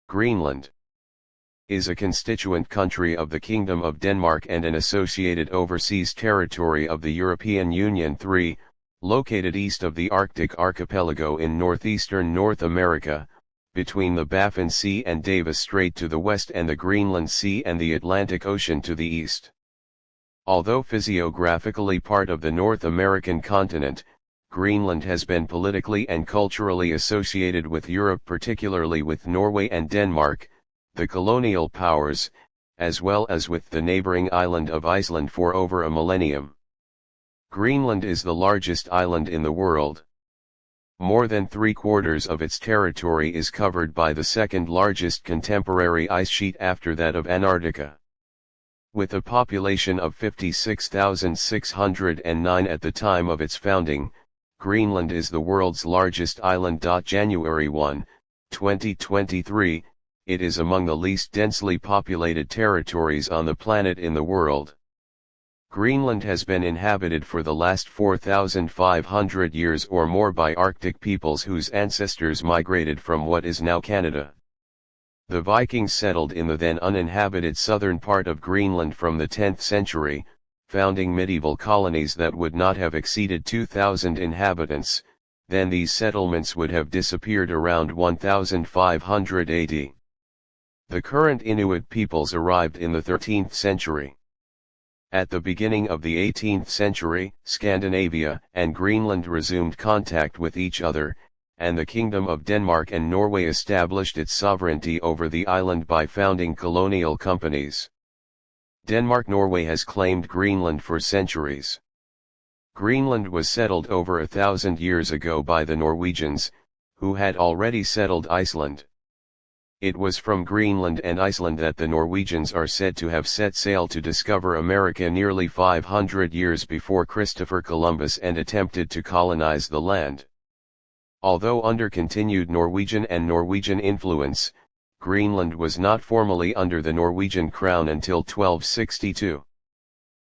Greenland is a constituent country of the Kingdom of Denmark and an associated overseas territory of the European Union 3, located east of the Arctic Archipelago in northeastern North America, between the Baffin Sea and Davis Strait to the west and the Greenland Sea and the Atlantic Ocean to the east. Although physiographically part of the North American continent, Greenland has been politically and culturally associated with Europe, particularly with Norway and Denmark, the colonial powers, as well as with the neighboring island of Iceland for over a millennium. Greenland is the largest island in the world. More than 3/4 of its territory is covered by the second largest contemporary ice sheet after that of Antarctica. With a population of 56,609 at the time of its founding, Greenland is the world's largest island. January 1, 2023, it is among the least densely populated territories on the planet in the world. Greenland has been inhabited for the last 4,500 years or more by Arctic peoples whose ancestors migrated from what is now Canada. The Vikings settled in the then uninhabited southern part of Greenland from the 10th century, founding medieval colonies that would not have exceeded 2,000 inhabitants. Then these settlements would have disappeared around 1500 AD. The current Inuit peoples arrived in the 13th century. At the beginning of the 18th century, Scandinavia and Greenland resumed contact with each other, and the Kingdom of Denmark and Norway established its sovereignty over the island by founding colonial companies. Denmark-Norway has claimed Greenland for centuries. Greenland was settled over 1,000 years ago by the Norwegians, who had already settled Iceland. It was from Greenland and Iceland that the Norwegians are said to have set sail to discover America nearly 500 years before Christopher Columbus and attempted to colonize the land. Although under continued Norwegian and Norwegian influence, Greenland was not formally under the Norwegian crown until 1262.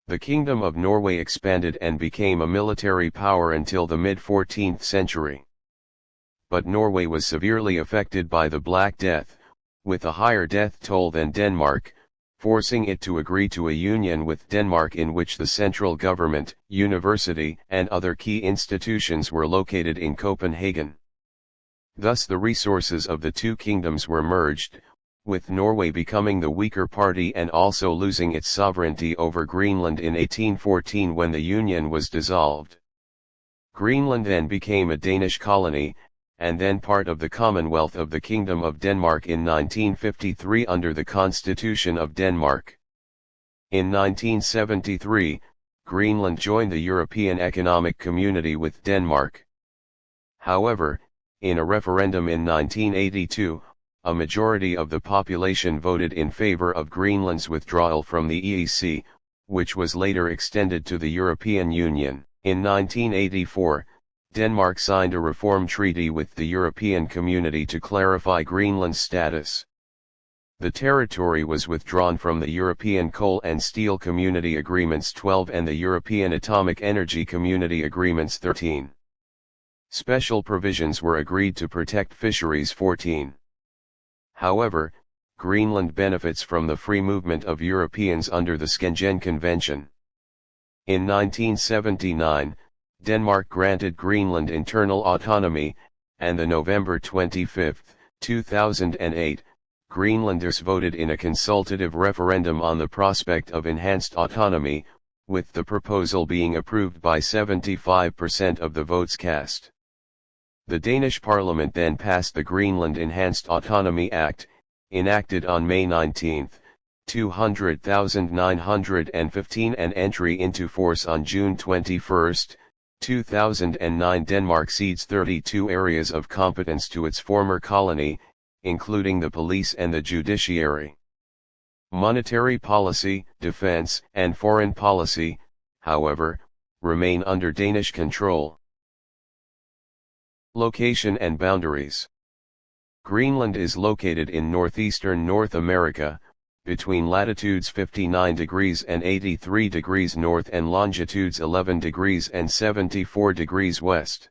The Kingdom of Norway expanded and became a military power until the mid-14th century. But Norway was severely affected by the Black Death, with a higher death toll than Denmark, forcing it to agree to a union with Denmark in which the central government, university, and other key institutions were located in Copenhagen. Thus the resources of the two kingdoms were merged, with Norway becoming the weaker party and also losing its sovereignty over Greenland in 1814 when the union was dissolved. Greenland then became a Danish colony, and then part of the Commonwealth of the Kingdom of Denmark in 1953 under the Constitution of Denmark. In 1973, Greenland joined the European Economic Community with Denmark. However, in a referendum in 1982, a majority of the population voted in favor of Greenland's withdrawal from the EEC, which was later extended to the European Union. In 1984, Denmark signed a reform treaty with the European Community to clarify Greenland's status. The territory was withdrawn from the European Coal and Steel Community Agreements 12 and the European Atomic Energy Community Agreements 13. Special provisions were agreed to protect fisheries 14. However, Greenland benefits from the free movement of Europeans under the Schengen Convention. In 1979, Denmark granted Greenland internal autonomy, and the November 25, 2008, Greenlanders voted in a consultative referendum on the prospect of enhanced autonomy, with the proposal being approved by 75% of the votes cast. The Danish parliament then passed the Greenland Enhanced Autonomy Act, enacted on May 19, 200,915 and entry into force on June 21, 2009. Denmark cedes 32 areas of competence to its former colony, including the police and the judiciary. Monetary policy, defense, and foreign policy, however, remain under Danish control. Location and boundaries. Greenland is located in northeastern North America, between latitudes 59 degrees and 83 degrees north and longitudes 11 degrees and 74 degrees west.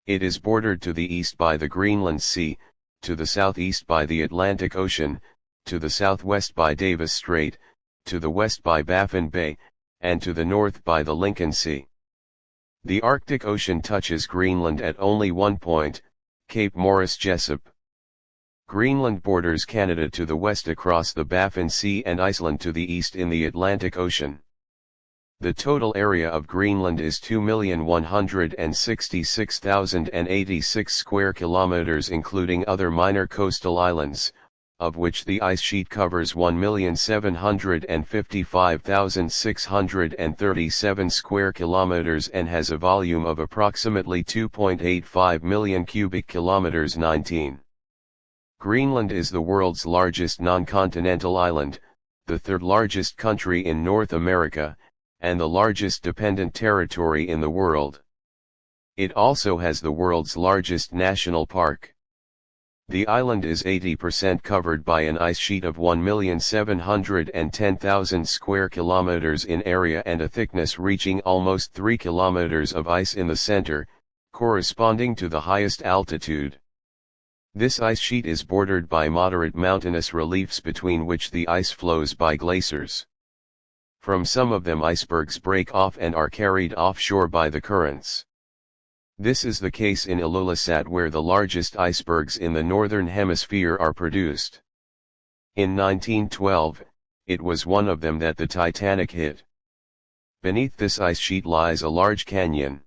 It is bordered to the east by the Greenland Sea, to the southeast by the Atlantic Ocean, to the southwest by Davis Strait, to the west by Baffin Bay, and to the north by the Lincoln Sea. The Arctic Ocean touches Greenland at only one point, Cape Morris Jesup. Greenland borders Canada to the west across the Baffin Sea and Iceland to the east in the Atlantic Ocean. The total area of Greenland is 2,166,086 square kilometers, including other minor coastal islands, of which the ice sheet covers 1,755,637 square kilometers and has a volume of approximately 2.85 million cubic kilometers. 19. Greenland is the world's largest non-continental island, the third largest country in North America, and the largest dependent territory in the world. It also has the world's largest national park. The island is 80% covered by an ice sheet of 1,710,000 square kilometers in area and a thickness reaching almost 3 kilometers of ice in the center, corresponding to the highest altitude. This ice sheet is bordered by moderate mountainous reliefs between which the ice flows by glaciers. From some of them icebergs break off and are carried offshore by the currents. This is the case in Ilulissat, where the largest icebergs in the northern hemisphere are produced. In 1912, it was one of them that the Titanic hit. Beneath this ice sheet lies a large canyon.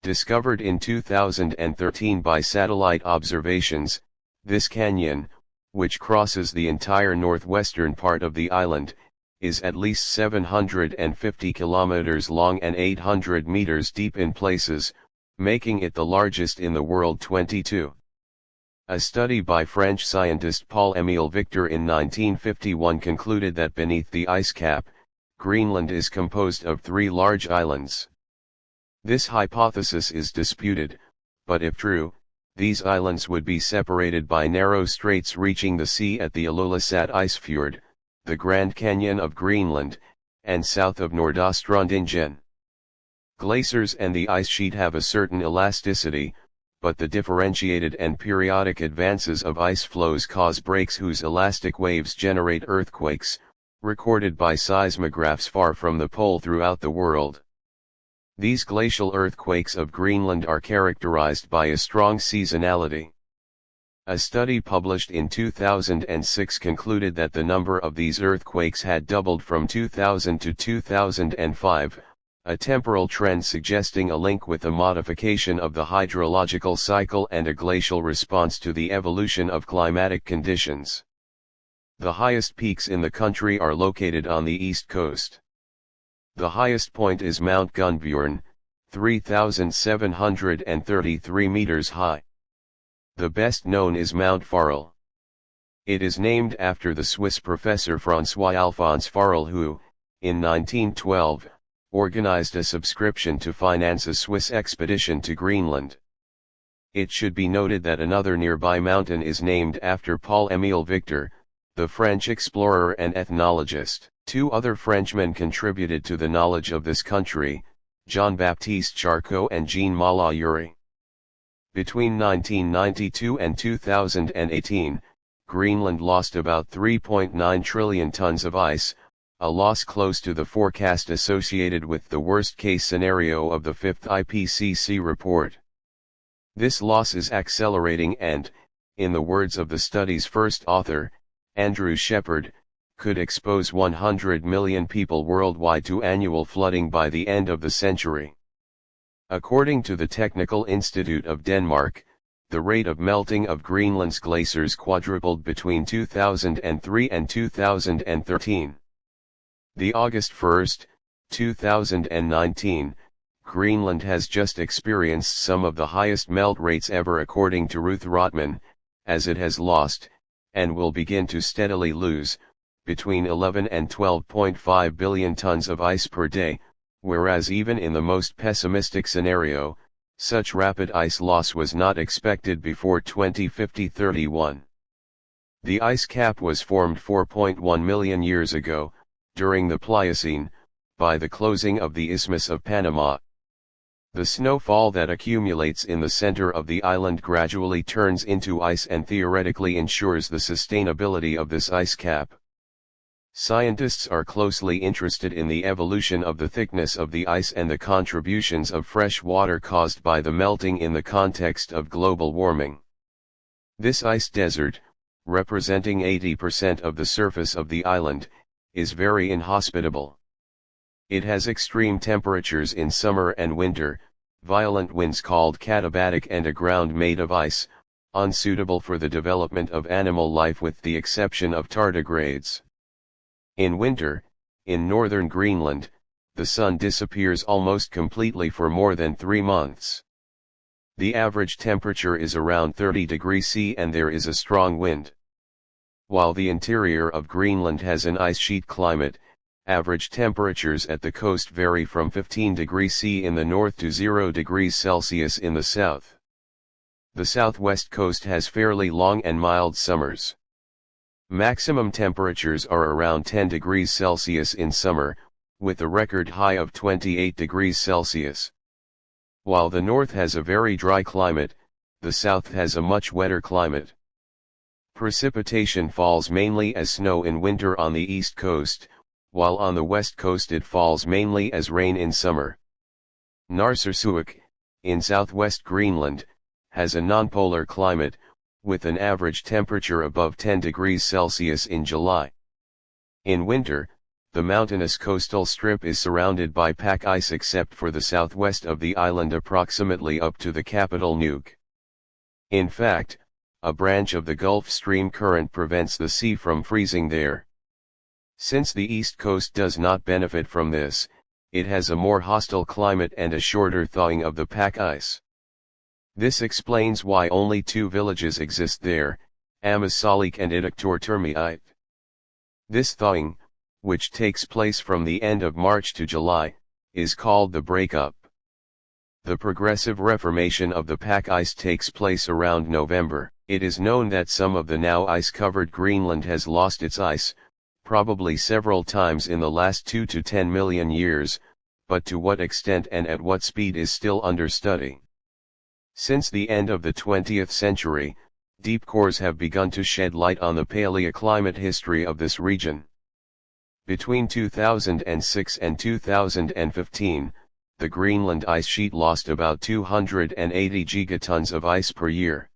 Discovered in 2013 by satellite observations, this canyon, which crosses the entire northwestern part of the island, is at least 750 kilometers long and 800 meters deep in places, making it the largest in the world. 22. A study by French scientist Paul-Émile Victor in 1951 concluded that beneath the ice cap, Greenland is composed of 3 large islands. This hypothesis is disputed, but if true, these islands would be separated by narrow straits reaching the sea at the Ilulissat Icefjord, the Grand Canyon of Greenland, and south of Nordostrandingen. Glaciers and the ice sheet have a certain elasticity, but the differentiated and periodic advances of ice flows cause breaks whose elastic waves generate earthquakes, recorded by seismographs far from the pole throughout the world. These glacial earthquakes of Greenland are characterized by a strong seasonality. A study published in 2006 concluded that the number of these earthquakes had doubled from 2000 to 2005, a temporal trend suggesting a link with a modification of the hydrological cycle and a glacial response to the evolution of climatic conditions. The highest peaks in the country are located on the east coast. The highest point is Mount Gunbjorn, 3,733 meters high. The best known is Mount Farel. It is named after the Swiss professor François-Alphonse Farel who, in 1912, organized a subscription to finance a Swiss expedition to Greenland. It should be noted that another nearby mountain is named after Paul-Émile Victor, the French explorer and ethnologist. 2 other Frenchmen contributed to the knowledge of this country, Jean-Baptiste Charcot and Jean Malaurie. Between 1992 and 2018, Greenland lost about 3.9 trillion tons of ice, a loss close to the forecast associated with the worst-case scenario of the 5th IPCC report. This loss is accelerating and, in the words of the study's first author, Andrew Shepard, could expose 100 million people worldwide to annual flooding by the end of the century. According to the Technical Institute of Denmark, the rate of melting of Greenland's glaciers quadrupled between 2003 and 2013. The August 1, 2019, Greenland has just experienced some of the highest melt rates ever according to Ruth Rotman, as it has lost, and will begin to steadily lose, between 11 and 12.5 billion tons of ice per day, whereas even in the most pessimistic scenario, such rapid ice loss was not expected before 2050-31. The ice cap was formed 4.1 million years ago, during the Pliocene, by the closing of the Isthmus of Panama. The snowfall that accumulates in the center of the island gradually turns into ice and theoretically ensures the sustainability of this ice cap. Scientists are closely interested in the evolution of the thickness of the ice and the contributions of fresh water caused by the melting in the context of global warming. This ice desert, representing 80% of the surface of the island, is very inhospitable. It has extreme temperatures in summer and winter, violent winds called katabatic and a ground made of ice, unsuitable for the development of animal life with the exception of tardigrades. In winter, in northern Greenland, the sun disappears almost completely for more than 3 months. The average temperature is around 30 degrees C and there is a strong wind. While the interior of Greenland has an ice sheet climate, average temperatures at the coast vary from 15 degrees C in the north to 0 degrees Celsius in the south. The southwest coast has fairly long and mild summers. Maximum temperatures are around 10 degrees Celsius in summer, with a record high of 28 degrees Celsius. While the north has a very dry climate, the south has a much wetter climate. Precipitation falls mainly as snow in winter on the east coast, while on the west coast it falls mainly as rain in summer. Narsarsuaq, in southwest Greenland, has a nonpolar climate, with an average temperature above 10 degrees Celsius in July. In winter, the mountainous coastal strip is surrounded by pack ice except for the southwest of the island approximately up to the capital Nuuk. In fact, a branch of the Gulf Stream current prevents the sea from freezing there. Since the east coast does not benefit from this, it has a more hostile climate and a shorter thawing of the pack ice. This explains why only 2 villages exist there, Amasalik and Idiqtor-Termiite. This thawing, which takes place from the end of March to July, is called the breakup. The progressive reformation of the pack ice takes place around November. It is known that some of the now ice-covered Greenland has lost its ice, probably several times in the last 2 to 10 million years, but to what extent and at what speed is still under study. Since the end of the 20th century, deep cores have begun to shed light on the paleoclimate history of this region. Between 2006 and 2015, the Greenland ice sheet lost about 280 gigatons of ice per year.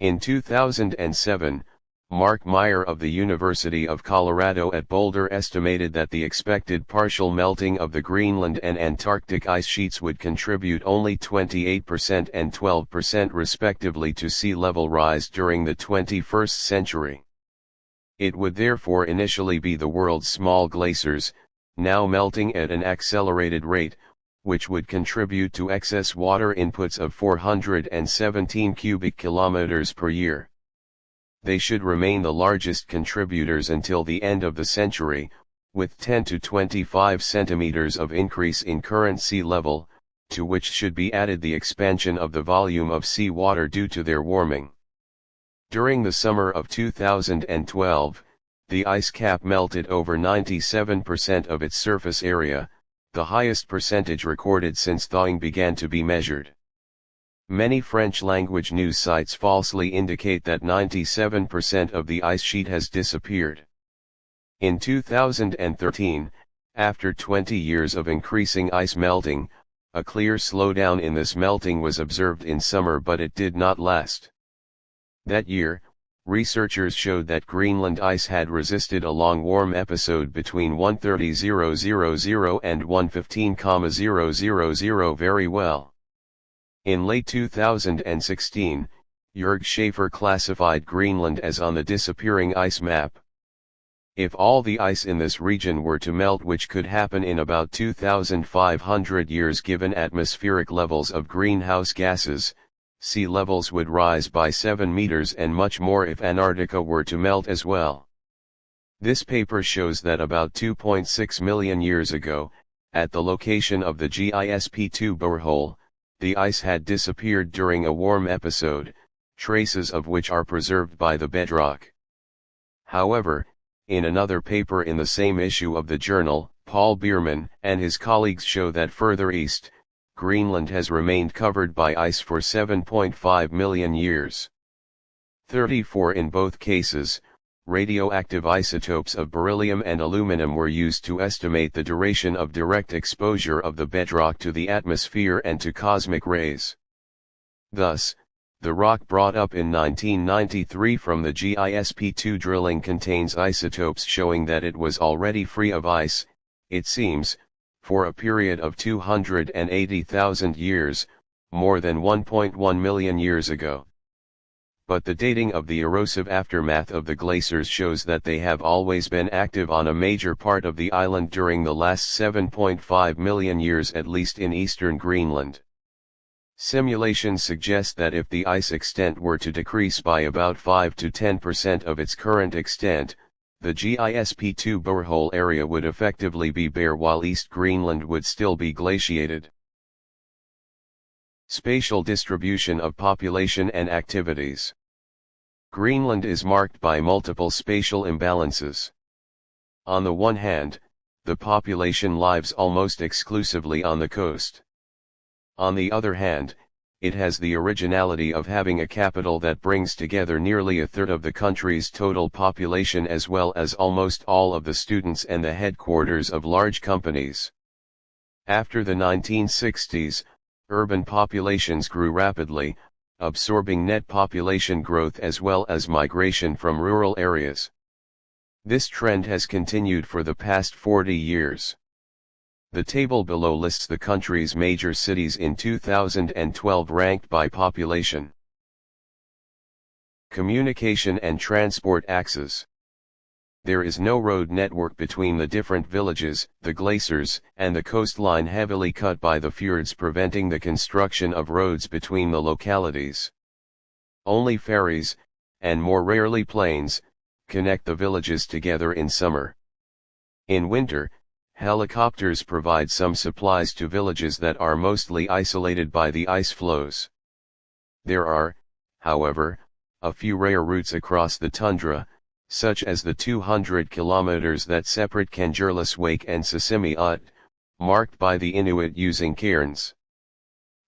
In 2007, Mark Meyer of the University of Colorado at Boulder estimated that the expected partial melting of the Greenland and Antarctic ice sheets would contribute only 28% and 12% respectively to sea level rise during the 21st century. It would therefore initially be the world's small glaciers, now melting at an accelerated rate, which would contribute to excess water inputs of 417 cubic kilometers per year. They should remain the largest contributors until the end of the century, with 10 to 25 centimeters of increase in current sea level, to which should be added the expansion of the volume of sea water due to their warming. During the summer of 2012, the ice cap melted over 97% of its surface area, the highest percentage recorded since thawing began to be measured. Many French-language news sites falsely indicate that 97% of the ice sheet has disappeared. In 2013, after 20 years of increasing ice melting, a clear slowdown in this melting was observed in summer, but it did not last. That year, researchers showed that Greenland ice had resisted a long warm episode between 1:30:00 and 1:15:000 very well. In late 2016, Jörg Schaefer classified Greenland as on the disappearing ice map. If all the ice in this region were to melt, which could happen in about 2,500 years given atmospheric levels of greenhouse gases, sea levels would rise by 7 meters and much more if Antarctica were to melt as well. This paper shows that about 2.6 million years ago, at the location of the GISP2 borehole, the ice had disappeared during a warm episode, traces of which are preserved by the bedrock. However, in another paper in the same issue of the journal, Paul Bierman and his colleagues show that further east, Greenland has remained covered by ice for 7.5 million years. 34 In both cases, radioactive isotopes of beryllium and aluminum were used to estimate the duration of direct exposure of the bedrock to the atmosphere and to cosmic rays. Thus, the rock brought up in 1993 from the GISP-2 drilling contains isotopes showing that it was already free of ice, it seems, for a period of 280,000 years, more than 1.1 million years ago. But the dating of the erosive aftermath of the glaciers shows that they have always been active on a major part of the island during the last 7.5 million years, at least in eastern Greenland. Simulations suggest that if the ice extent were to decrease by about 5 to 10% of its current extent, the GISP-2 borehole area would effectively be bare while East Greenland would still be glaciated. Spatial distribution of population and activities. Greenland is marked by multiple spatial imbalances. On the one hand, the population lives almost exclusively on the coast. On the other hand, it has the originality of having a capital that brings together nearly a third of the country's total population as well as almost all of the students and the headquarters of large companies. After the 1960s, urban populations grew rapidly, absorbing net population growth as well as migration from rural areas. This trend has continued for the past 40 years. The table below lists the country's major cities in 2012 ranked by population. Communication and transport axes. There is no road network between the different villages, the glaciers, and the coastline heavily cut by the fjords, preventing the construction of roads between the localities. Only ferries, and more rarely planes, connect the villages together in summer. In winter, helicopters provide some supplies to villages that are mostly isolated by the ice floes. There are, however, a few rare routes across the tundra, such as the 200 kilometers that separate Kangerlussuaq and Sisimiut, marked by the Inuit using cairns.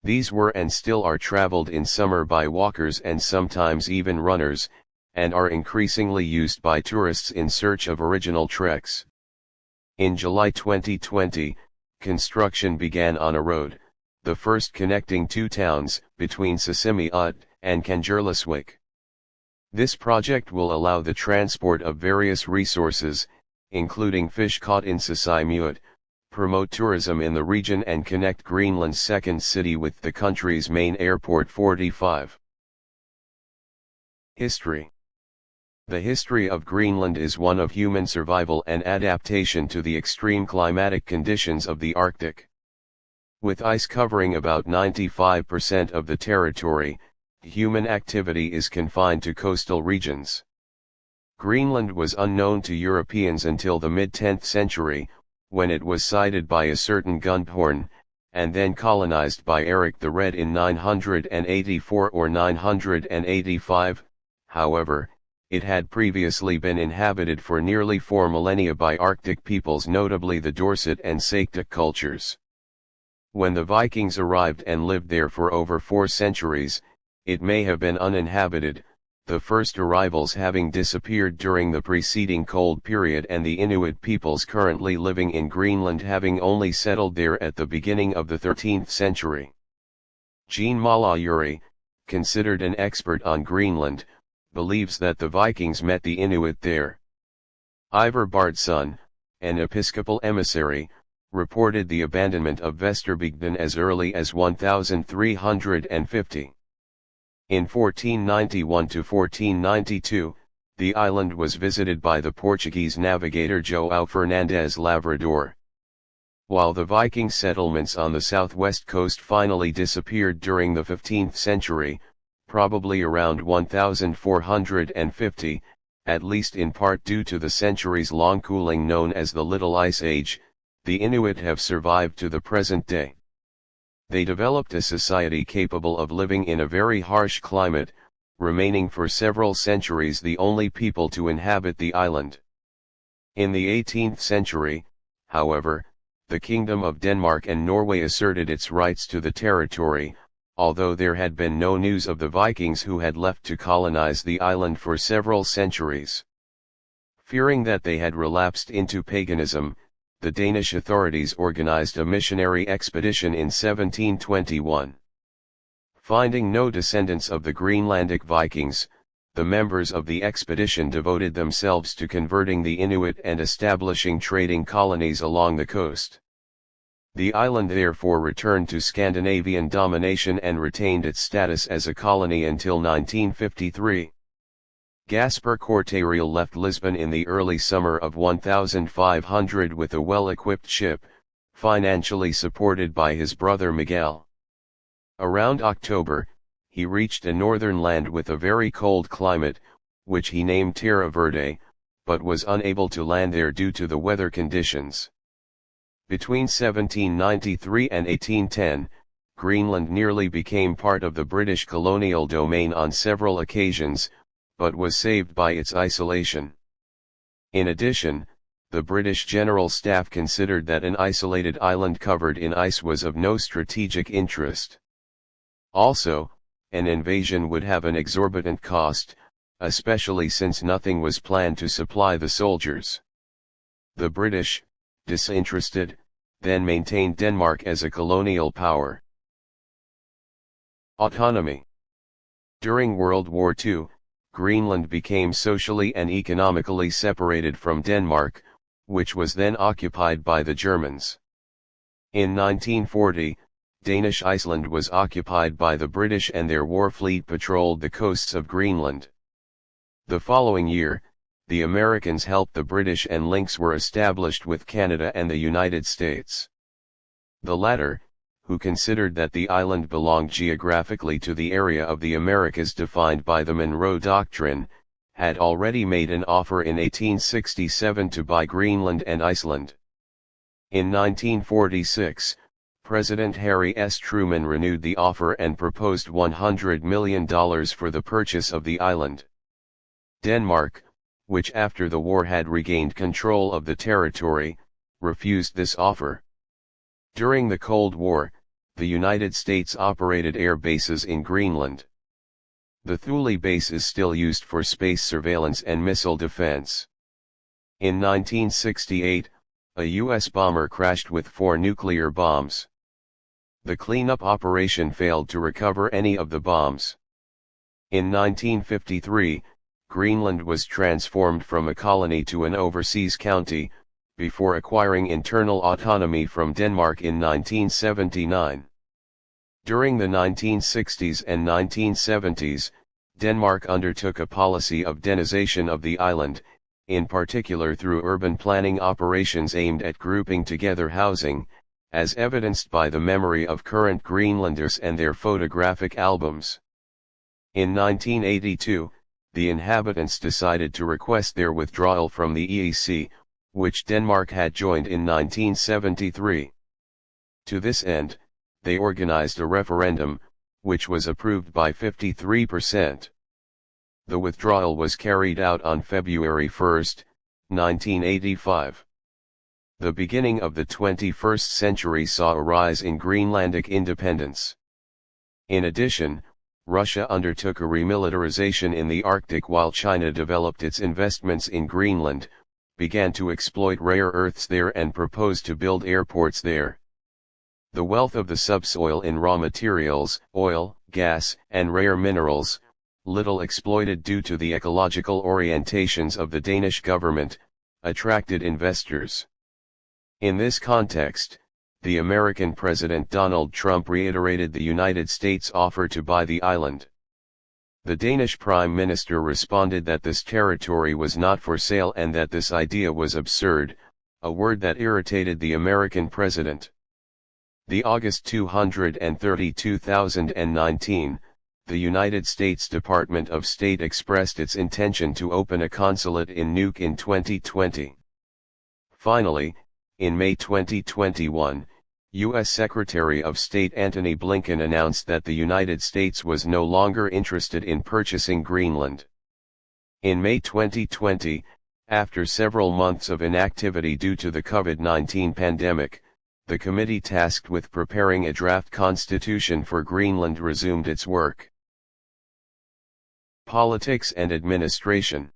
These were and still are traveled in summer by walkers and sometimes even runners, and are increasingly used by tourists in search of original treks. In July 2020, construction began on a road, the first connecting two towns, between Sisimiut and Kangerlussuaq. This project will allow the transport of various resources, including fish caught in Sisimiut, promote tourism in the region and connect Greenland's second city with the country's main airport 45. History. The history of Greenland is one of human survival and adaptation to the extreme climatic conditions of the Arctic. With ice covering about 95% of the territory, human activity is confined to coastal regions. Greenland was unknown to Europeans until the mid-10th century, when it was sighted by a certain Gunnbjorn, and then colonized by Eric the Red in 984 or 985. However, it had previously been inhabited for nearly 4 millennia by Arctic peoples, notably the Dorset and Sauktuk cultures. When the Vikings arrived and lived there for over 4 centuries, it may have been uninhabited, the first arrivals having disappeared during the preceding cold period and the Inuit peoples currently living in Greenland having only settled there at the beginning of the 13th century. Jean Malahuri, considered an expert on Greenland, believes that the Vikings met the Inuit there. Ivar Bardsson, an episcopal emissary, reported the abandonment of Västerbygden as early as 1350. In 1491 to 1492, the island was visited by the Portuguese navigator João Fernandes Lavrador. While the Viking settlements on the southwest coast finally disappeared during the 15th century, probably around 1450, at least in part due to the centuries-long cooling known as the Little Ice Age, the Inuit have survived to the present day. They developed a society capable of living in a very harsh climate, remaining for several centuries the only people to inhabit the island. In the 18th century, however, the Kingdom of Denmark and Norway asserted its rights to the territory, although there had been no news of the Vikings who had left to colonize the island for several centuries. Fearing that they had relapsed into paganism, the Danish authorities organized a missionary expedition in 1721. Finding no descendants of the Greenlandic Vikings, the members of the expedition devoted themselves to converting the Inuit and establishing trading colonies along the coast. The island therefore returned to Scandinavian domination and retained its status as a colony until 1953. Gaspar Cortereal left Lisbon in the early summer of 1500 with a well-equipped ship, financially supported by his brother Miguel. Around October, he reached a northern land with a very cold climate, which he named Terra Verde, but was unable to land there due to the weather conditions. Between 1793 and 1810, Greenland nearly became part of the British colonial domain on several occasions, but was saved by its isolation. In addition, the British General Staff considered that an isolated island covered in ice was of no strategic interest. Also, an invasion would have an exorbitant cost, especially since nothing was planned to supply the soldiers. The British, disinterested, then maintained Denmark as a colonial power. Autonomy. During World War II, Greenland became socially and economically separated from Denmark, which was then occupied by the Germans. In 1940, Danish Iceland was occupied by the British and their war fleet patrolled the coasts of Greenland. The following year, the Americans helped the British and links were established with Canada and the United States. The latter, who considered that the island belonged geographically to the area of the Americas defined by the Monroe Doctrine, had already made an offer in 1867 to buy Greenland and Iceland. In 1946, President Harry S. Truman renewed the offer and proposed $100 million for the purchase of the island. Denmark, which after the war had regained control of the territory, refused this offer. During the Cold War, the United States operated air bases in Greenland. The Thule base is still used for space surveillance and missile defense. In 1968, a U.S. bomber crashed with 4 nuclear bombs. The cleanup operation failed to recover any of the bombs. In 1953, Greenland was transformed from a colony to an overseas county, before acquiring internal autonomy from Denmark in 1979. During the 1960s and 1970s, Denmark undertook a policy of Denization of the island, in particular through urban planning operations aimed at grouping together housing, as evidenced by the memory of current Greenlanders and their photographic albums. In 1982, the inhabitants decided to request their withdrawal from the EEC, which Denmark had joined in 1973. To this end, they organized a referendum, which was approved by 53%. The withdrawal was carried out on February 1, 1985. The beginning of the 21st century saw a rise in Greenlandic independence. In addition, Russia undertook a remilitarization in the Arctic while China developed its investments in Greenland, began to exploit rare earths there and proposed to build airports there. The wealth of the subsoil in raw materials, oil, gas, and rare minerals, little exploited due to the ecological orientations of the Danish government, attracted investors. In this context, the American President Donald Trump reiterated the United States' offer to buy the island. The Danish Prime Minister responded that this territory was not for sale and that this idea was absurd, a word that irritated the American president. The August 230, 2019, the United States Department of State expressed its intention to open a consulate in Nuuk in 2020. Finally, in May 2021, U.S. Secretary of State Antony Blinken announced that the United States was no longer interested in purchasing Greenland. In May 2020, after several months of inactivity due to the COVID-19 pandemic, the committee tasked with preparing a draft constitution for Greenland resumed its work. Politics and administration.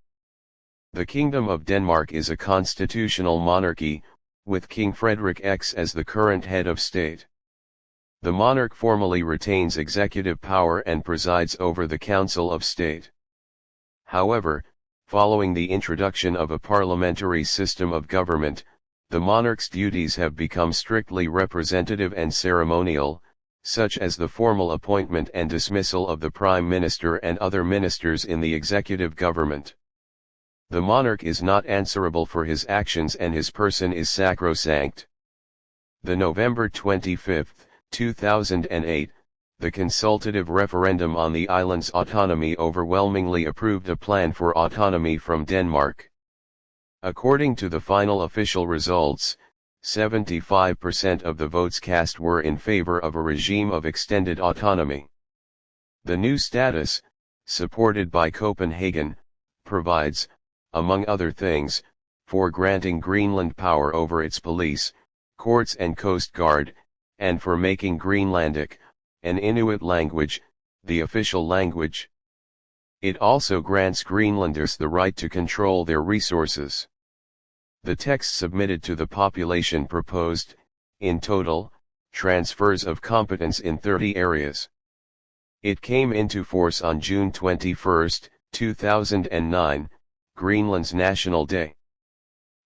The Kingdom of Denmark is a constitutional monarchy, with King Frederik X as the current head of state. The monarch formally retains executive power and presides over the Council of State. However, following the introduction of a parliamentary system of government, the monarch's duties have become strictly representative and ceremonial, such as the formal appointment and dismissal of the Prime Minister and other ministers in the executive government. The monarch is not answerable for his actions and his person is sacrosanct. The November 25, 2008, the consultative referendum on the island's autonomy overwhelmingly approved a plan for autonomy from Denmark. According to the final official results, 75% of the votes cast were in favor of a regime of extended autonomy. The new status, supported by Copenhagen, provides, among other things, for granting Greenland power over its police, courts and coast guard, and for making Greenlandic, an Inuit language, the official language. It also grants Greenlanders the right to control their resources. The text submitted to the population proposed, in total, transfers of competence in 30 areas. It came into force on June 21, 2009, Greenland's National Day.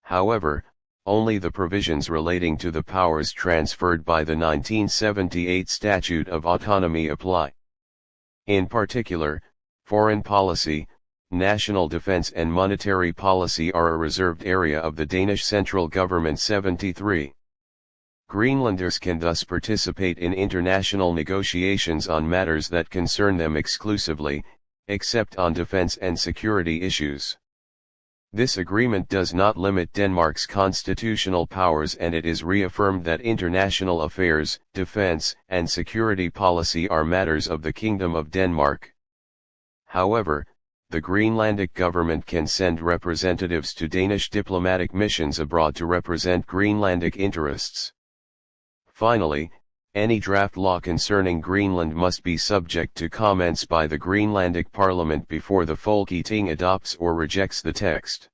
However, only the provisions relating to the powers transferred by the 1978 Statute of Autonomy apply. In particular, foreign policy, national defense and monetary policy are a reserved area of the Danish central government. 73. Greenlanders can thus participate in international negotiations on matters that concern them exclusively, except on defense and security issues. This agreement does not limit Denmark's constitutional powers, and it is reaffirmed that international affairs, defense, and security policy are matters of the Kingdom of Denmark. However, the Greenlandic government can send representatives to Danish diplomatic missions abroad to represent Greenlandic interests. Finally, any draft law concerning Greenland must be subject to comments by the Greenlandic Parliament before the Folketing adopts or rejects the text.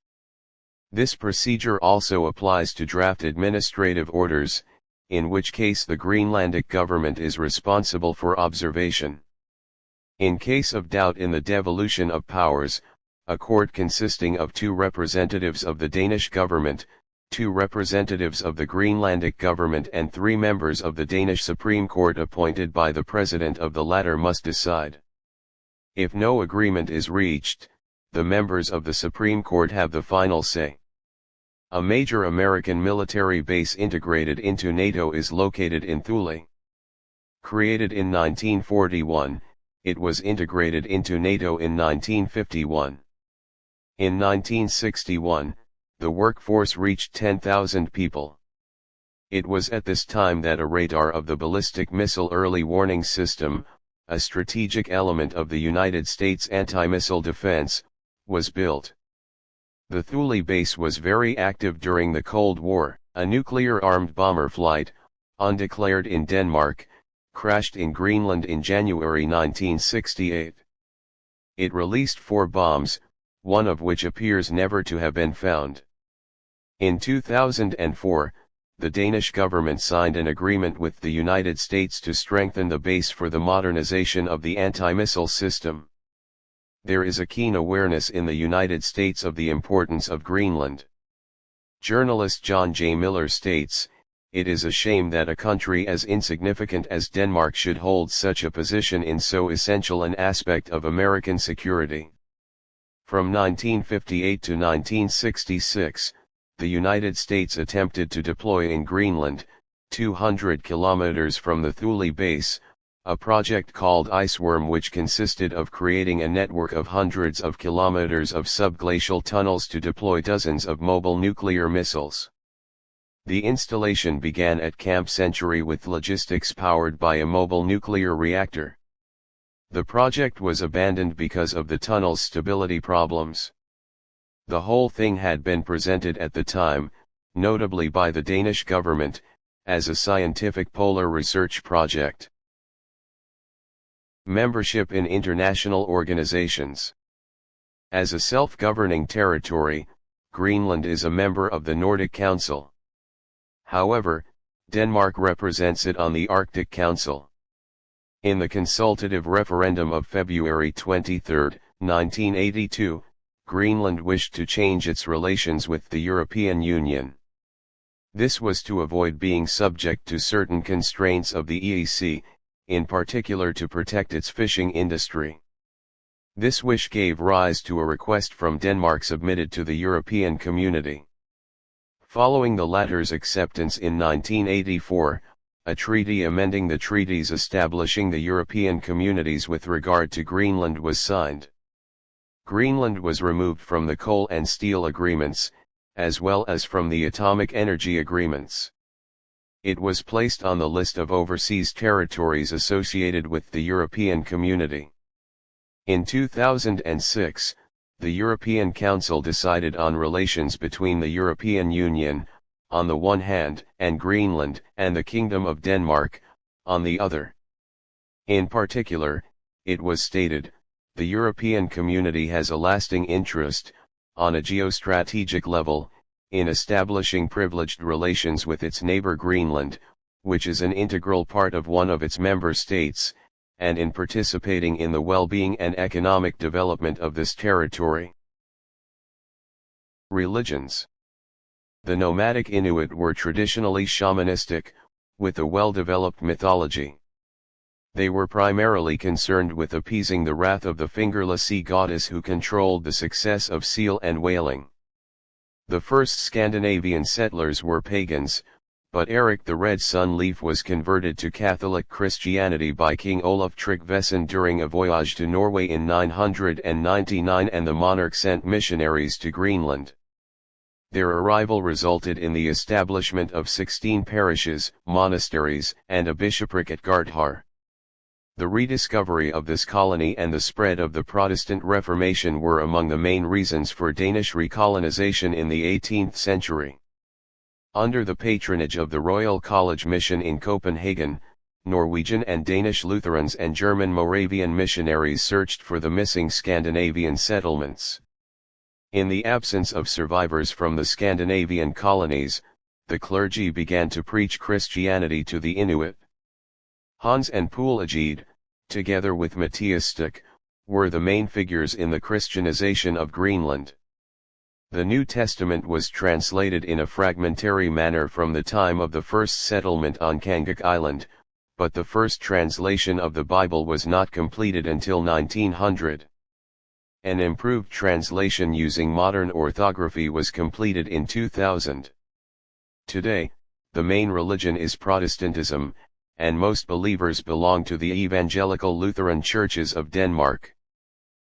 This procedure also applies to draft administrative orders, in which case the Greenlandic government is responsible for observation. In case of doubt in the devolution of powers, a court consisting of 2 representatives of the Danish government, 2 representatives of the Greenlandic government and 3 members of the Danish Supreme Court appointed by the president of the latter must decide. If no agreement is reached, the members of the Supreme Court have the final say. A major American military base integrated into NATO is located in Thule. Created in 1941, it was integrated into NATO in 1951. In 1961, the workforce reached 10,000 people. It was at this time that a radar of the Ballistic Missile Early Warning System, a strategic element of the United States anti-missile defense, was built. The Thule base was very active during the Cold War. A nuclear-armed bomber flight, undeclared in Denmark, crashed in Greenland in January 1968. It released 4 bombs, one of which appears never to have been found. In 2004, the Danish government signed an agreement with the United States to strengthen the base for the modernization of the anti-missile system. There is a keen awareness in the United States of the importance of Greenland. Journalist John J. Miller states, "It is a shame that a country as insignificant as Denmark should hold such a position in so essential an aspect of American security." From 1958 to 1966, the United States attempted to deploy in Greenland, 200 kilometers from the Thule base, a project called Iceworm, which consisted of creating a network of hundreds of kilometers of subglacial tunnels to deploy dozens of mobile nuclear missiles. The installation began at Camp Century with logistics powered by a mobile nuclear reactor. The project was abandoned because of the tunnel's stability problems. The whole thing had been presented at the time, notably by the Danish government, as a scientific polar research project. Membership in international organizations. As a self-governing territory, Greenland is a member of the Nordic Council. However, Denmark represents it on the Arctic Council. In the consultative referendum of February 23, 1982, Greenland wished to change its relations with the European Union. This was to avoid being subject to certain constraints of the EEC, in particular to protect its fishing industry. This wish gave rise to a request from Denmark submitted to the European Community. Following the latter's acceptance in 1984, a treaty amending the treaties establishing the European communities with regard to Greenland was signed. Greenland was removed from the coal and steel agreements, as well as from the atomic energy agreements. It was placed on the list of overseas territories associated with the European Community. In 2006, the European Council decided on relations between the European Union, on the one hand, and Greenland and the Kingdom of Denmark, on the other. In particular, it was stated, the European Community has a lasting interest, on a geostrategic level, in establishing privileged relations with its neighbor Greenland, which is an integral part of one of its member states, and in participating in the well-being and economic development of this territory. Religions. The nomadic Inuit were traditionally shamanistic, with a well-developed mythology. They were primarily concerned with appeasing the wrath of the fingerless sea goddess who controlled the success of seal and whaling. The first Scandinavian settlers were pagans, but Eric the Red Sun Leaf was converted to Catholic Christianity by King Olaf Tryggvason during a voyage to Norway in 999, and the monarch sent missionaries to Greenland. Their arrival resulted in the establishment of 16 parishes, monasteries, and a bishopric at Garthar. The rediscovery of this colony and the spread of the Protestant Reformation were among the main reasons for Danish recolonization in the 18th century. Under the patronage of the Royal College Mission in Copenhagen, Norwegian and Danish Lutherans and German Moravian missionaries searched for the missing Scandinavian settlements. In the absence of survivors from the Scandinavian colonies, the clergy began to preach Christianity to the Inuit. Hans and Poul Egede, together with Matthias Stuck, were the main figures in the Christianization of Greenland. The New Testament was translated in a fragmentary manner from the time of the first settlement on Kangak Island, but the first translation of the Bible was not completed until 1900. An improved translation using modern orthography was completed in 2000. Today, the main religion is Protestantism, and most believers belong to the Evangelical Lutheran Churches of Denmark.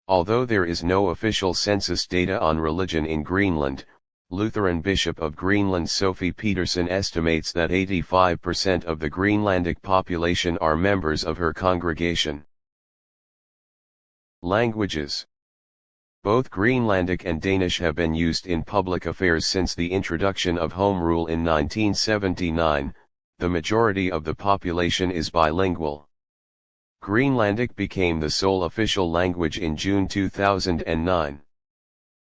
Although there is no official census data on religion in Greenland, Lutheran Bishop of Greenland Sophie Petersen estimates that 85% of the Greenlandic population are members of her congregation. Languages. Both Greenlandic and Danish have been used in public affairs since the introduction of Home Rule in 1979. The majority of the population is bilingual. Greenlandic became the sole official language in June 2009.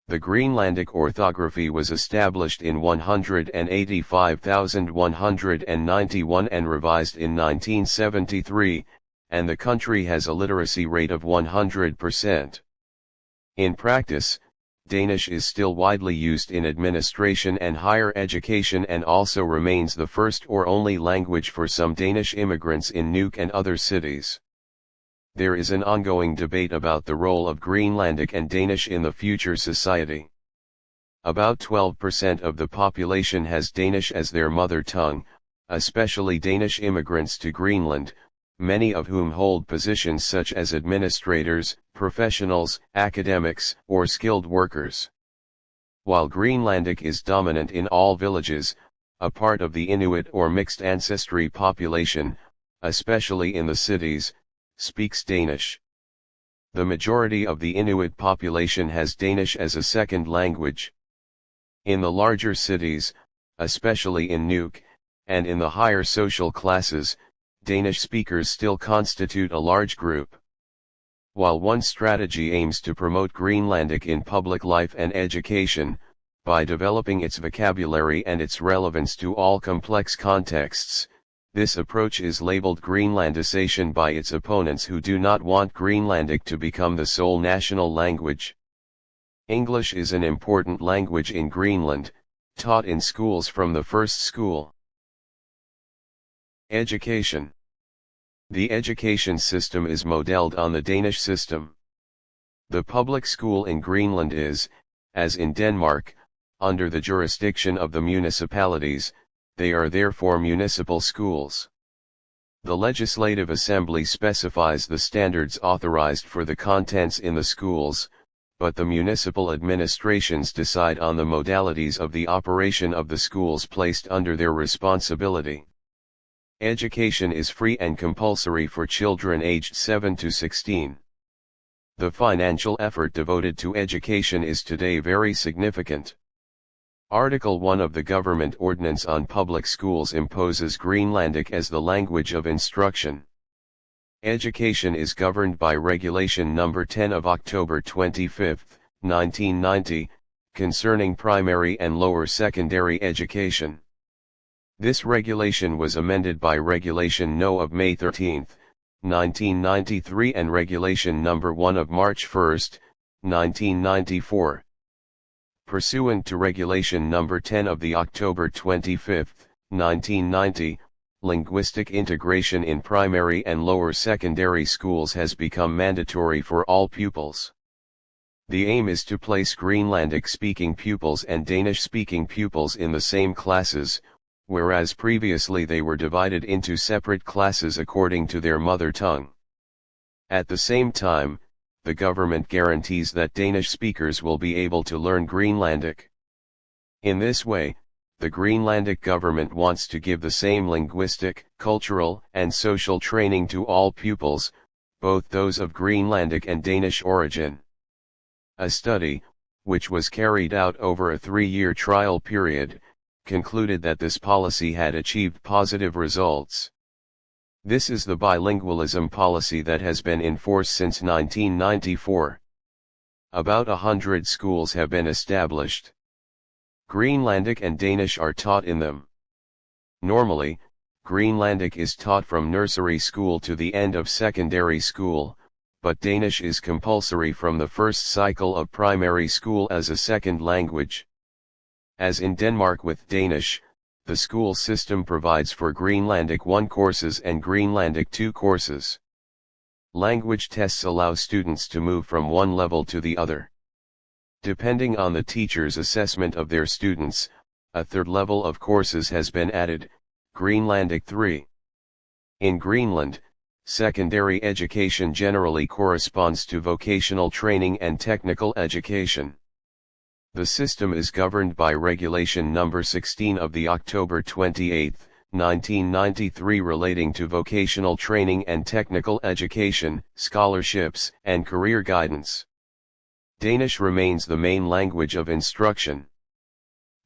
The Greenlandic orthography was established in 185,191 and revised in 1973, and the country has a literacy rate of 100%. In practice, Danish is still widely used in administration and higher education and also remains the first or only language for some Danish immigrants in Nuuk and other cities. There is an ongoing debate about the role of Greenlandic and Danish in the future society. About 12% of the population has Danish as their mother tongue, especially Danish immigrants to Greenland, many of whom hold positions such as administrators, professionals, academics, or skilled workers. While Greenlandic is dominant in all villages, a part of the Inuit or mixed ancestry population, especially in the cities, speaks Danish. The majority of the Inuit population has Danish as a second language. In the larger cities, especially in Nuuk, and in the higher social classes, Danish speakers still constitute a large group. While one strategy aims to promote Greenlandic in public life and education, by developing its vocabulary and its relevance to all complex contexts, this approach is labeled Greenlandization by its opponents who do not want Greenlandic to become the sole national language. English is an important language in Greenland, taught in schools from the first school. Education. The education system is modeled on the Danish system. The public school in Greenland is, as in Denmark, under the jurisdiction of the municipalities. They are therefore municipal schools. The Legislative Assembly specifies the standards authorized for the contents in the schools, but the municipal administrations decide on the modalities of the operation of the schools placed under their responsibility. Education is free and compulsory for children aged 7 to 16. The financial effort devoted to education is today very significant. Article 1 of the Government Ordinance on Public Schools imposes Greenlandic as the language of instruction. Education is governed by Regulation No. 10 of October 25, 1990, concerning primary and lower secondary education. This regulation was amended by Regulation No. of May 13, 1993 and Regulation No. 1 of March 1, 1994. Pursuant to Regulation No. 10 of the October 25, 1990, linguistic integration in primary and lower secondary schools has become mandatory for all pupils. The aim is to place Greenlandic-speaking pupils and Danish-speaking pupils in the same classes, whereas previously they were divided into separate classes according to their mother tongue. At the same time, the government guarantees that Danish speakers will be able to learn Greenlandic. In this way, the Greenlandic government wants to give the same linguistic, cultural, and social training to all pupils, both those of Greenlandic and Danish origin. A study, which was carried out over a 3-year trial period, concluded that this policy had achieved positive results. This is the bilingualism policy that has been in force since 1994. About 100 schools have been established. Greenlandic and Danish are taught in them. Normally, Greenlandic is taught from nursery school to the end of secondary school, but Danish is compulsory from the first cycle of primary school as a second language. As in Denmark with Danish, the school system provides for Greenlandic 1 courses and Greenlandic 2 courses. Language tests allow students to move from one level to the other. Depending on the teacher's assessment of their students, a third level of courses has been added, Greenlandic 3. In Greenland, secondary education generally corresponds to vocational training and technical education. The system is governed by Regulation No. 16 of the October 28, 1993 relating to vocational training and technical education, scholarships, and career guidance. Danish remains the main language of instruction.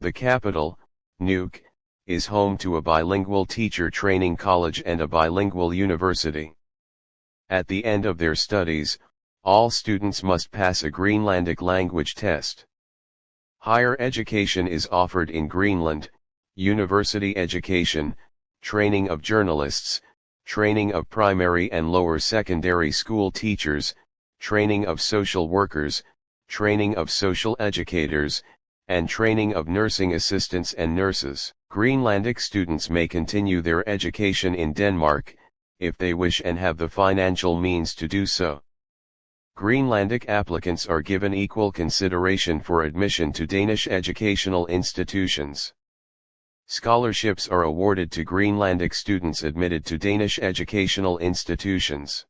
The capital, Nuuk, is home to a bilingual teacher training college and a bilingual university. At the end of their studies, all students must pass a Greenlandic language test. Higher education is offered in Greenland: university education, training of journalists, training of primary and lower secondary school teachers, training of social workers, training of social educators, and training of nursing assistants and nurses. Greenlandic students may continue their education in Denmark, if they wish and have the financial means to do so. Greenlandic applicants are given equal consideration for admission to Danish educational institutions. Scholarships are awarded to Greenlandic students admitted to Danish educational institutions.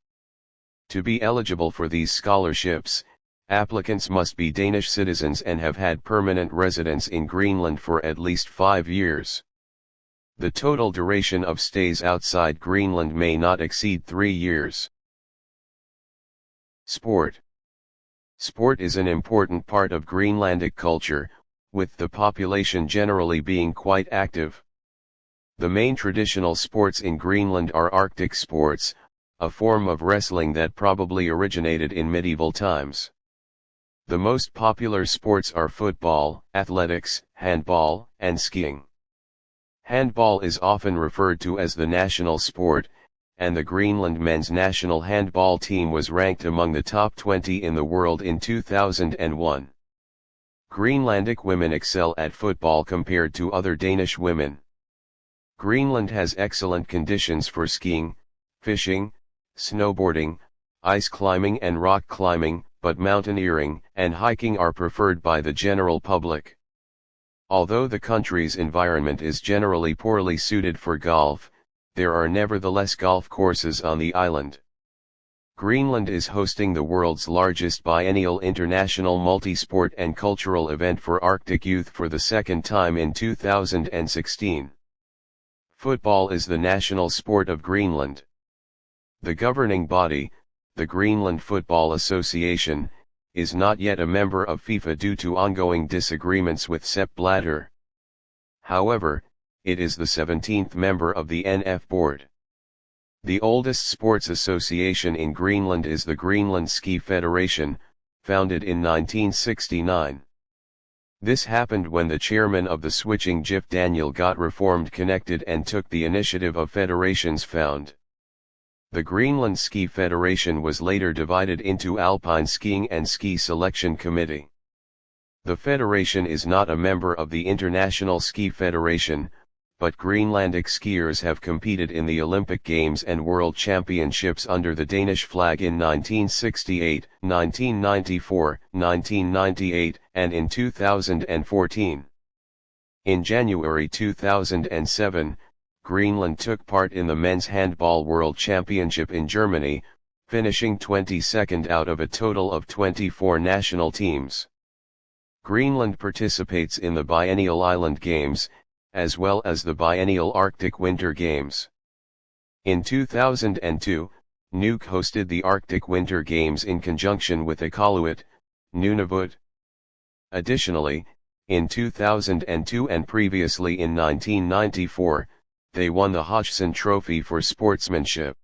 To be eligible for these scholarships, applicants must be Danish citizens and have had permanent residence in Greenland for at least 5 years. The total duration of stays outside Greenland may not exceed 3 years. Sport. Sport is an important part of Greenlandic culture, with the population generally being quite active. The main traditional sports in Greenland are Arctic sports, a form of wrestling that probably originated in medieval times. The most popular sports are football, athletics, handball, and skiing. Handball is often referred to as the national sport, and the Greenland men's national handball team was ranked among the top 20 in the world in 2001. Greenlandic women excel at football compared to other Danish women. Greenland has excellent conditions for skiing, fishing, snowboarding, ice climbing and rock climbing, but mountaineering and hiking are preferred by the general public. Although the country's environment is generally poorly suited for golf, there are nevertheless golf courses on the island. Greenland is hosting the world's largest biennial international multi-sport and cultural event for Arctic youth for the second time in 2016. Football is the national sport of Greenland. The governing body, the Greenland Football Association, is not yet a member of FIFA due to ongoing disagreements with Sepp Blatter. However, it is the 17th member of the NF board. The oldest sports association in Greenland is the Greenland Ski Federation, founded in 1969. This happened when the chairman of the switching GIF Daniel got reformed connected and took the initiative of federations found. The Greenland Ski Federation was later divided into Alpine Skiing and Ski Selection Committee. The federation is not a member of the International Ski Federation, but Greenlandic skiers have competed in the Olympic Games and World Championships under the Danish flag in 1968, 1994, 1998, and in 2014. In January 2007, Greenland took part in the Men's Handball World Championship in Germany, finishing 22nd out of a total of 24 national teams. Greenland participates in the biennial Island Games, as well as the biennial Arctic Winter Games. In 2002, Nuuk hosted the Arctic Winter Games in conjunction with Iqaluit, Nunavut. Additionally, in 2002 and previously in 1994, they won the Hodgson Trophy for sportsmanship.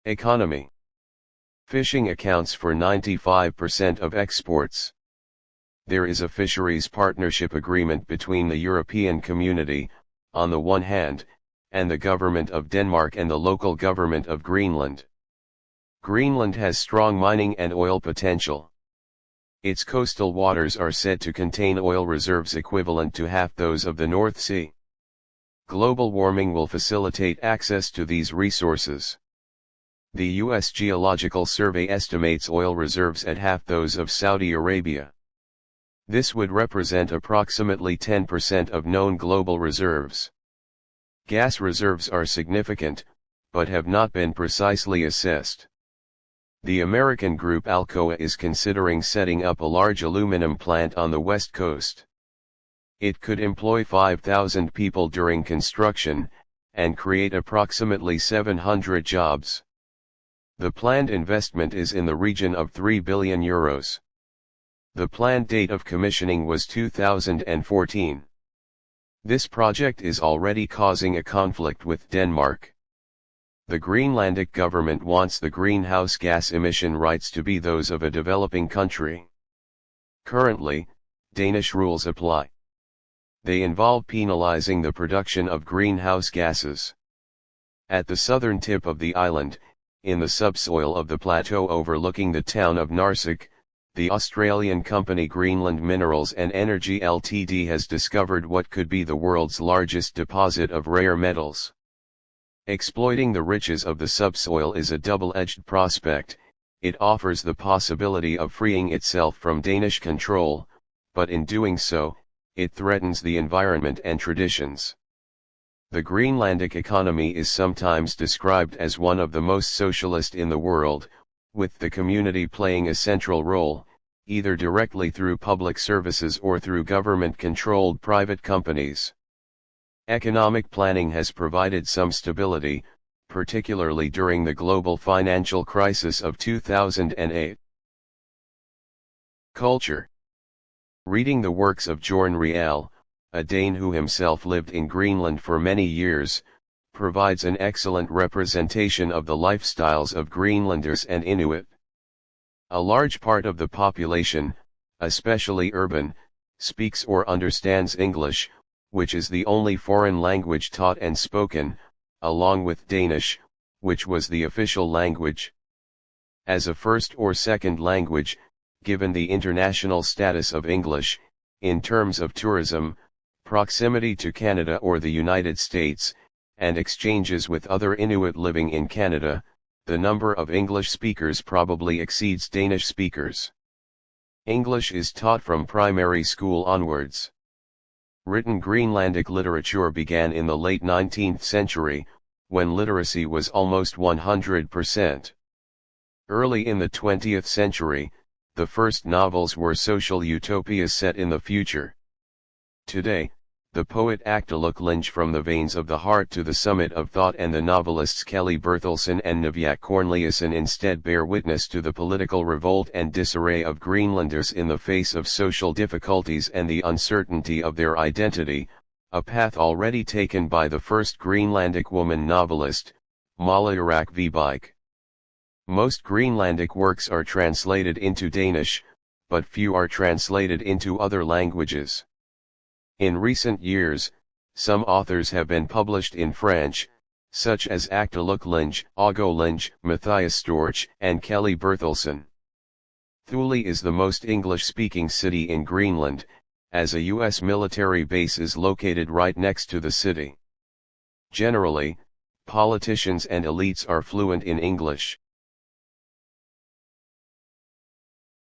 Economy. Fishing accounts for 95% of exports. There is a fisheries partnership agreement between the European Community, on the one hand, and the government of Denmark and the local government of Greenland. Greenland has strong mining and oil potential. Its coastal waters are said to contain oil reserves equivalent to half those of the North Sea. Global warming will facilitate access to these resources. The U.S. Geological Survey estimates oil reserves at half those of Saudi Arabia. This would represent approximately 10% of known global reserves. Gas reserves are significant, but have not been precisely assessed. The American group Alcoa is considering setting up a large aluminum plant on the west coast. It could employ 5,000 people during construction, and create approximately 700 jobs. The planned investment is in the region of €3 billion. The planned date of commissioning was 2014. This project is already causing a conflict with Denmark. The Greenlandic government wants the greenhouse gas emission rights to be those of a developing country. Currently, Danish rules apply. They involve penalizing the production of greenhouse gases. At the southern tip of the island, in the subsoil of the plateau overlooking the town of Narsuk, the Australian company Greenland Minerals and Energy Ltd has discovered what could be the world's largest deposit of rare metals. Exploiting the riches of the subsoil is a double-edged prospect. It offers the possibility of freeing itself from Danish control, but in doing so, it threatens the environment and traditions. The Greenlandic economy is sometimes described as one of the most socialist in the world, with the community playing a central role, either directly through public services or through government-controlled private companies. Economic planning has provided some stability, particularly during the global financial crisis of 2008. Culture. Reading the works of Jorn Rial, a Dane who himself lived in Greenland for many years, provides an excellent representation of the lifestyles of Greenlanders and Inuit. A large part of the population, especially urban, speaks or understands English, which is the only foreign language taught and spoken, along with Danish, which was the official language. As a first or second language, given the international status of English, in terms of tourism, proximity to Canada or the United States, and exchanges with other Inuit living in Canada, the number of English speakers probably exceeds Danish speakers. English is taught from primary school onwards. Written Greenlandic literature began in the late 19th century, when literacy was almost 100%. Early in the 20th century, the first novels were social utopias set in the future. Today, the poet Aktaluk Linge From the Veins of the Heart to the Summit of Thought and the novelists Kelly Berthelsen and Navyak Corneliuson instead bear witness to the political revolt and disarray of Greenlanders in the face of social difficulties and the uncertainty of their identity, a path already taken by the first Greenlandic woman novelist, Malayarak Vibike. Most Greenlandic works are translated into Danish, but few are translated into other languages. In recent years, some authors have been published in French, such as Aktaluk Linge, Augo Linge, Matthias Storch, and Kelly Berthelsen. Thule is the most English-speaking city in Greenland, as a U.S. military base is located right next to the city. Generally, politicians and elites are fluent in English.